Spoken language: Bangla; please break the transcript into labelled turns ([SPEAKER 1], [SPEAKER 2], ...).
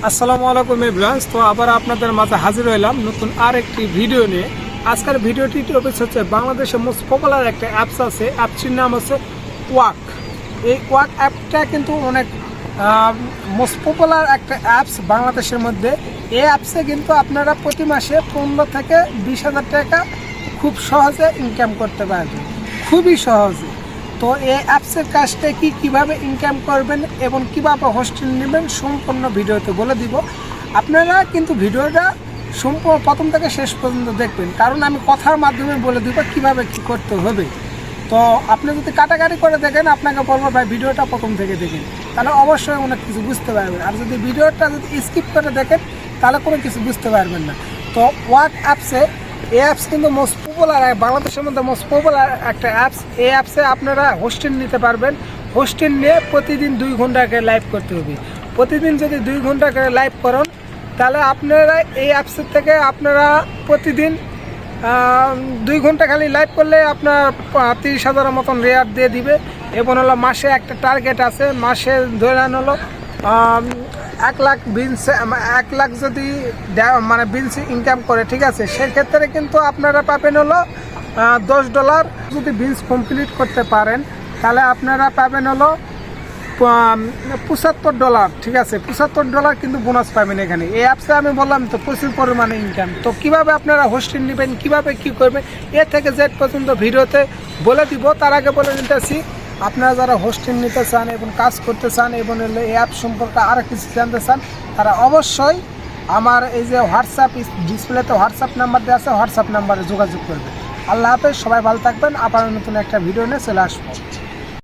[SPEAKER 1] আসসালামু আলাইকুম এভরিওয়ান। তো আবার আপনাদের মাঝে হাজির হইলাম নতুন আরেকটি ভিডিও নিয়ে। আজকের ভিডিওটি টপিক হচ্ছে বাংলাদেশের মোস্ট পপুলার একটা অ্যাপস আছে, অ্যাপসটির নাম হচ্ছে ওয়াক। এই ওয়াক অ্যাপটা কিন্তু অনেক মোস্ট পপুলার একটা অ্যাপস বাংলাদেশের মধ্যে। এই অ্যাপসে কিন্তু আপনারা প্রতি মাসে 15 থেকে 20,000 টাকা খুব সহজে ইনকাম করতে পারবেন, খুবই সহজে। তো এই অ্যাপসের কাজটা কীভাবে ইনকাম করবেন এবং কীভাবে হোস্টিং নেবেন সম্পূর্ণ ভিডিওতে বলে দিব। আপনারা কিন্তু ভিডিওটা সম্পূর্ণ প্রথম থেকে শেষ পর্যন্ত দেখবেন, কারণ আমি কথার মাধ্যমে বলে দিব কীভাবে কী করতে হবে। তো আপনি যদি কাটাকাটি করে দেখেন, আপনাকে বলবো ভাই ভিডিওটা প্রথম থেকে দেখেন, তাহলে অবশ্যই অনেক কিছু বুঝতে পারবেন। আর যদি ভিডিওটা যদি স্কিপ করে দেখেন তাহলে কোনো কিছু বুঝতে পারবেন না। তো ওয়াক অ্যাপসে এই অ্যাপস কিন্তু মোস্ট পপুলার, বাংলাদেশের মধ্যে মোস্ট পপুলার একটা অ্যাপস। এই অ্যাপসে আপনারা হোস্টিং নিতে পারবেন। হোস্টিং নিয়ে প্রতিদিন 2 ঘন্টা করে লাইভ করতে হবে। প্রতিদিন যদি 2 ঘন্টা করে লাইভ করেন তাহলে আপনারা এই অ্যাপসের থেকে আপনারা প্রতিদিন 2 ঘন্টা খালি লাইভ করলে আপনার 30,000-এর মতন রেয়ার দিয়ে দিবে। এবং হলো মাসে একটা টার্গেট আছে, মাসে ধরে হলো 1 লাখ বিনস, 1 লাখ যদি মানে বিনস ইনকাম করে, ঠিক আছে, সেক্ষেত্রে কিন্তু আপনারা পাবেন হলো $10। যদি বিনস কমপ্লিট করতে পারেন তাহলে আপনারা পাবেন হলো $75, ঠিক আছে, $75 কিন্তু বোনাস পাবেন এখানে। এই অ্যাপসে আমি বললাম তো প্রচুর পরিমাণে ইনকাম। তো কীভাবে আপনারা হোস্টিং নেবেন, কীভাবে কী করবেন, এ থেকে জেড পর্যন্ত ভিডিওতে বলে দিব। তার আগে বলে নিতেছি, আপনারা যারা হোস্টিং নিতে চান এবং কাজ করতে চান এবং এই অ্যাপ সম্পর্কে আরও কিছু জানতে চান, তারা অবশ্যই আমার এই যে হোয়াটসঅ্যাপ ডিসপ্লেতে হোয়াটসঅ্যাপ নাম্বার দেওয়া আছে, হোয়াটসঅ্যাপ নাম্বারে যোগাযোগ করবেন। আল্লাহ হাফেজ, সবাই ভালো থাকবেন। আবার নতুন একটা ভিডিও নিয়ে চলে আসবো।